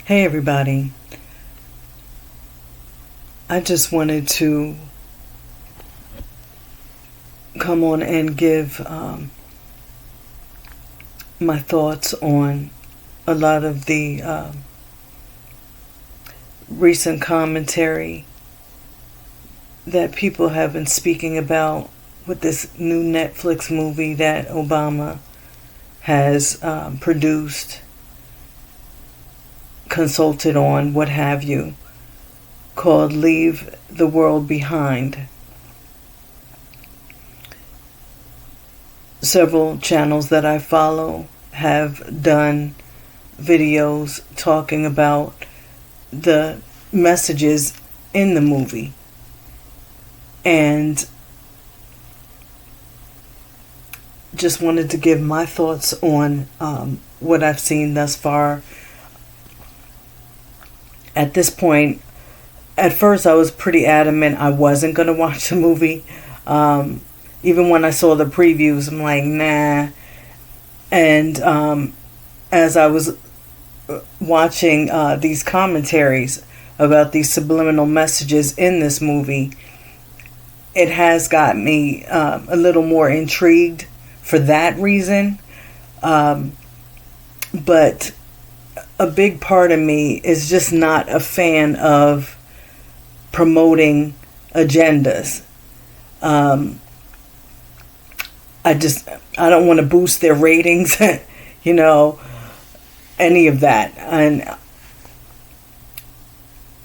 Hey everybody, I just wanted to come on and give my thoughts on a lot of the recent commentary that people have been speaking about with this new Netflix movie that Obama has produced, consulted on, what have you, called Leave the World Behind. Several channels that I follow have done videos talking about the messages in the movie, and just wanted to give my thoughts on what I've seen thus far. At this point, at first I was pretty adamant I wasn't going to watch the movie. Even when I saw the previews, I'm like, nah. And as I was watching these commentaries about these subliminal messages in this movie, it has got me a little more intrigued for that reason. But a big part of me is just not a fan of promoting agendas. I don't want to boost their ratings, any of that. And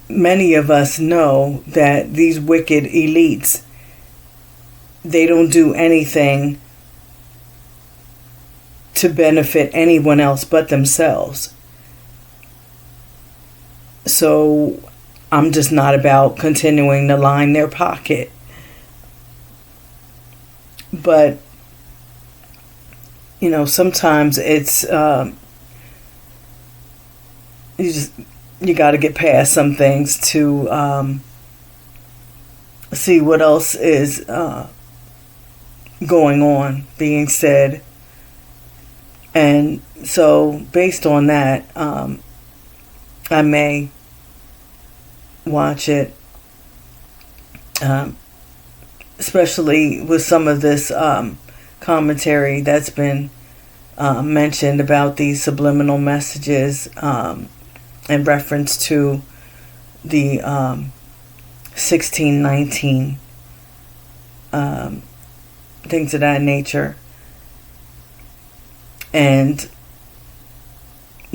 many of us know that these wicked elites, they don't do anything to benefit anyone else but themselves. So I'm just not about continuing to line their pocket. But, sometimes it's, you got to get past some things to see what else is going on, being said. And so based on that, I may watch it, especially with some of this commentary that's been mentioned about these subliminal messages in reference to the 1619 things of that nature. And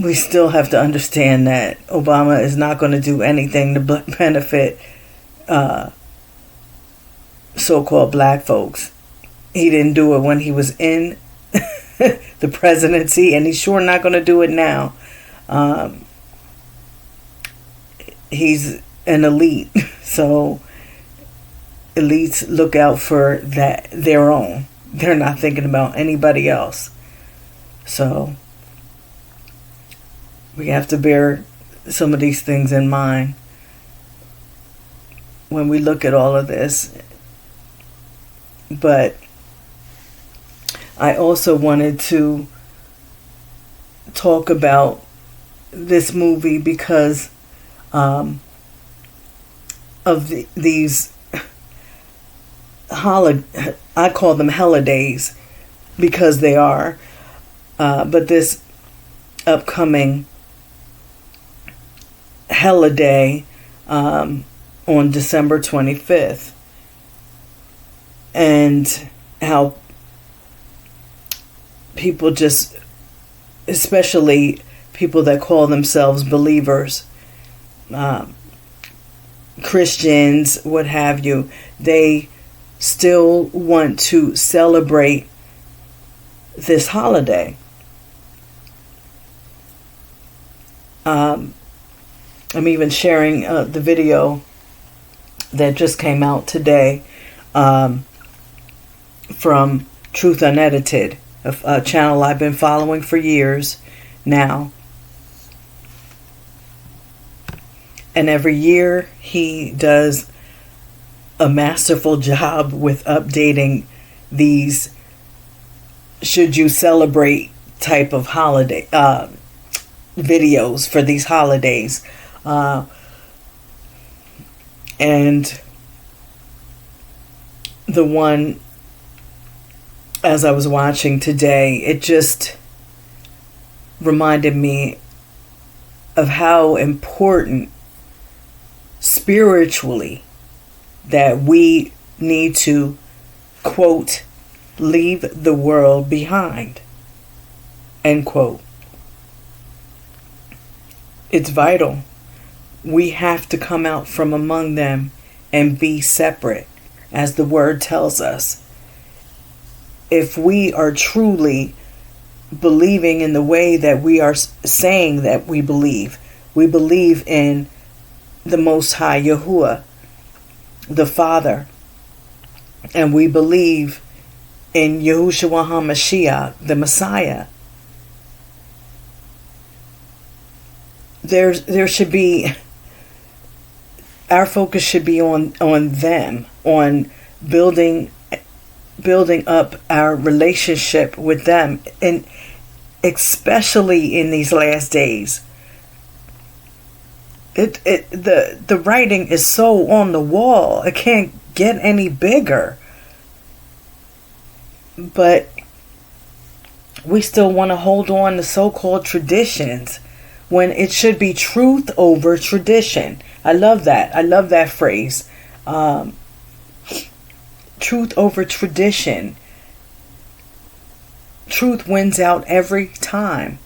we still have to understand that Obama is not going to do anything to benefit so-called black folks. He didn't do it when he was in the presidency, and he's sure not going to do it now. He's an elite, so elites look out for their own. They're not thinking about anybody else. So we have to bear some of these things in mind when we look at all of this. But I also wanted to talk about this movie because of these I call them holidays because they are. But this upcoming holiday on December 25th, and how people just, especially people that call themselves believers, Christians, what have you, they still want to celebrate this holiday. I'm even sharing the video that just came out today from Truthunedited, a channel I've been following for years now. And every year he does a masterful job with updating these should you celebrate type of holiday videos for these holidays. And the one, as I was watching today, it just reminded me of how important spiritually that we need to, quote, leave the world behind, end quote. It's vital. We have to come out from among them and be separate, as the word tells us. If we are truly believing in the way that we are saying that we believe in the Most High Yahuwah, the Father, and we believe in Yahushua HaMashiach, the Messiah, there should be, our focus should be on them, on building up our relationship with them, and especially in these last days. The writing is so on the wall. It can't get any bigger. But we still want to hold on to so-called traditions when it should be truth over tradition. I love that. I love that phrase. Truth over tradition. Truth wins out every time.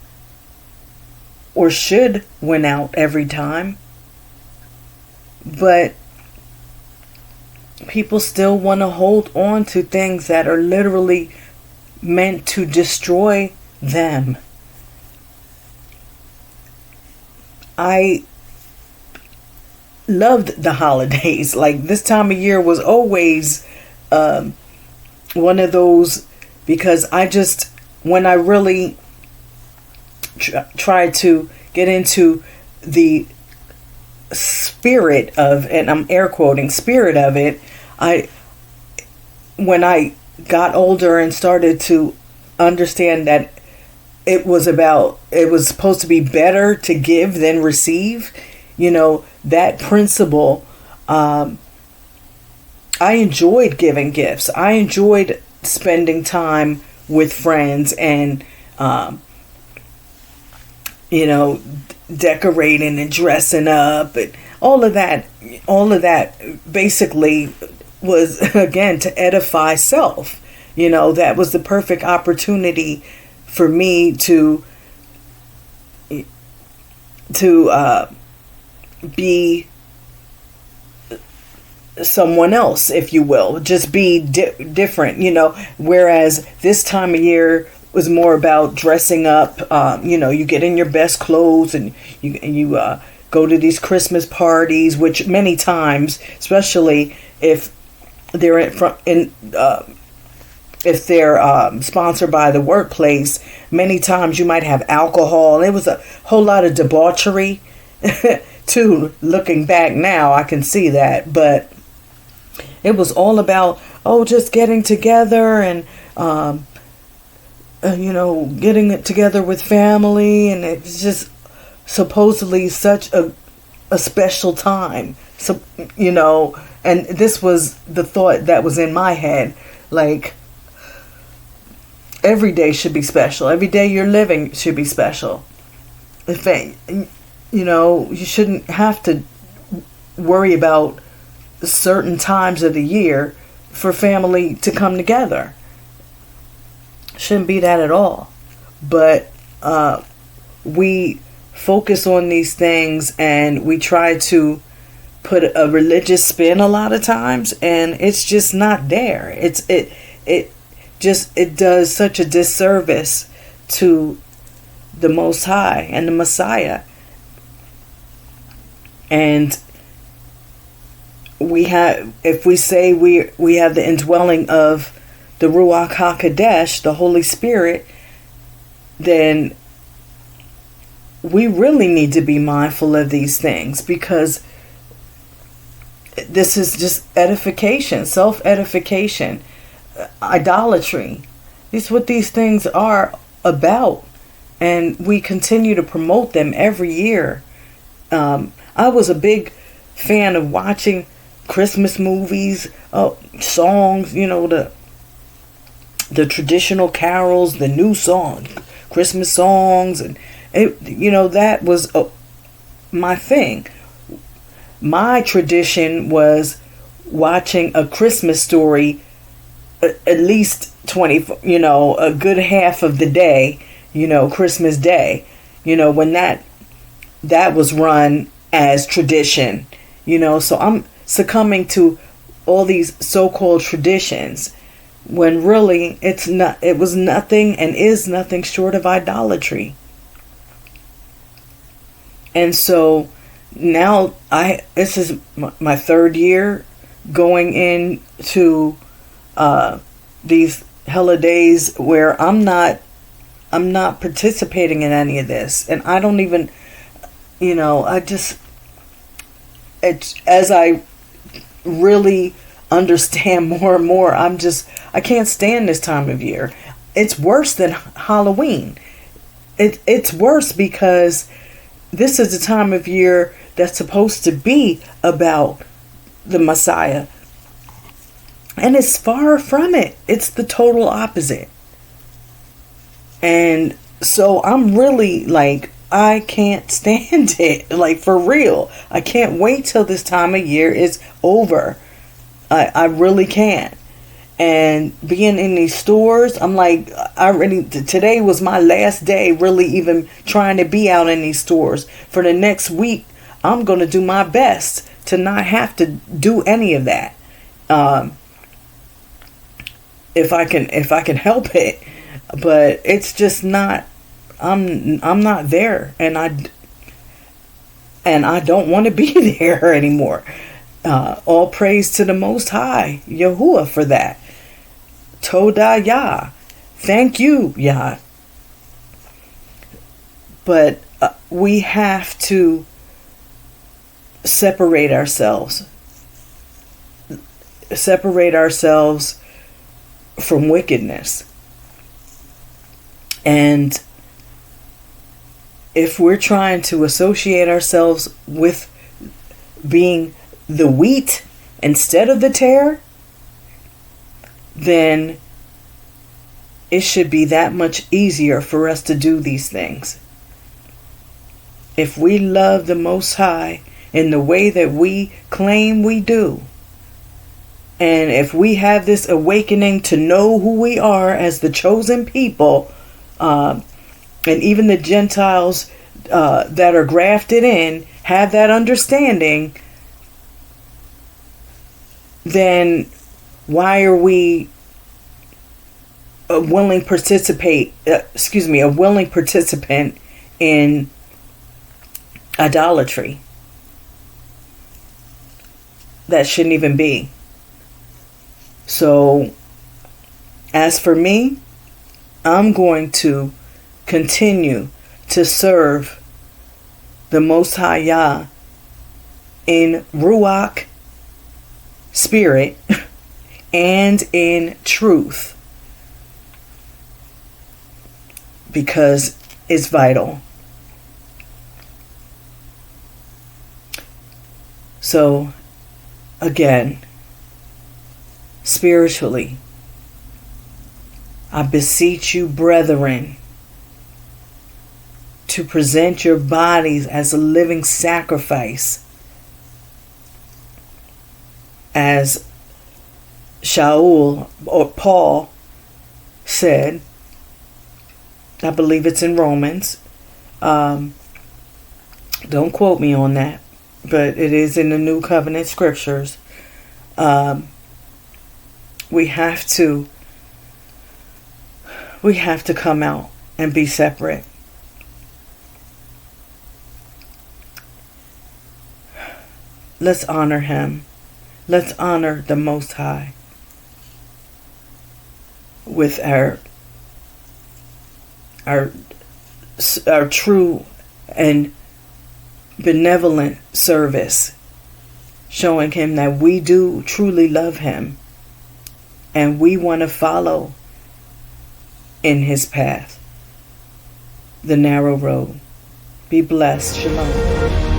Or should win out every time. But people still want to hold on to things that are literally meant to destroy them. I loved the holidays. Like, this time of year was always one of those, because when I really tried to get into the spirit of, and I'm air quoting, spirit of it, when I got older and started to understand that it was supposed to be better to give than receive, that principle, I enjoyed giving gifts. I enjoyed spending time with friends and, decorating and dressing up, and all of that basically was, again, to edify self. That was the perfect opportunity for me to be someone else, if you will, just be different, whereas this time of year was more about dressing up. You get in your best clothes and you go to these Christmas parties, which many times, especially if they're sponsored by the workplace, many times you might have alcohol. It was a whole lot of debauchery too. Looking back now, I can see that, but it was all about, just getting together and, getting it together with family. And it's just supposedly such a special time. So, and this was the thought that was in my head. Like, every day should be special. Every day you're living should be special. You shouldn't have to worry about certain times of the year for family to come together. Shouldn't be that at all. But we focus on these things and we try to put a religious spin a lot of times, and it's just not there. It does such a disservice to the Most High and the Messiah. And if we say we have the indwelling of the Ruach HaKodesh, the Holy Spirit, then we really need to be mindful of these things, because this is just edification, self-edification, idolatry. This is what these things are about. And we continue to promote them every year. I was a big fan of watching Christmas movies, songs, the traditional carols, the new songs, Christmas songs, and that was my thing. My tradition was watching A Christmas Story at least 20, a good half of the day, Christmas Day, when that was run as tradition, so I'm succumbing to all these so-called traditions when really it was nothing and is nothing short of idolatry. And so now this is my third year going into these holidays where I'm not participating in any of this, and I don't even, as I really understand more and more, I can't stand this time of year. It's worse than Halloween. It's worse because this is the time of year that's supposed to be about the Messiah. And it's far from it. It's the total opposite. And so I'm really I can't stand it. For real. I can't wait till this time of year is over. I really can't. And being in these stores, I'm today was my last day really even trying to be out in these stores. For the next week, I'm going to do my best to not have to do any of that. If I can help it. But it's just not, I'm not there, and I don't want to be there anymore. All praise to the Most High, Yahuwah, for that. Toda Yah. Thank you, Yah. But we have to separate ourselves from wickedness. And if we're trying to associate ourselves with being the wheat instead of the tare, then it should be that much easier for us to do these things. If we love the Most High in the way that we claim we do, and if we have this awakening to know who we are as the chosen people, and even the Gentiles that are grafted in have that understanding, then why are we a willing participant in idolatry? That shouldn't even be. So, as for me, I'm going to continue to serve the Most High Yah in Ruach spirit and in truth, because it's vital. So, again, spiritually, I beseech you, brethren, to present your bodies as a living sacrifice, as Shaul or Paul said. I believe it's in Romans. Don't quote me on that, but it is in the New Covenant scriptures. We have to come out and be separate. Let's honor Him. Let's honor the Most High with our true and benevolent service, showing Him that we do truly love Him and we want to follow in His path. the narrow road. Be blessed. Shalom.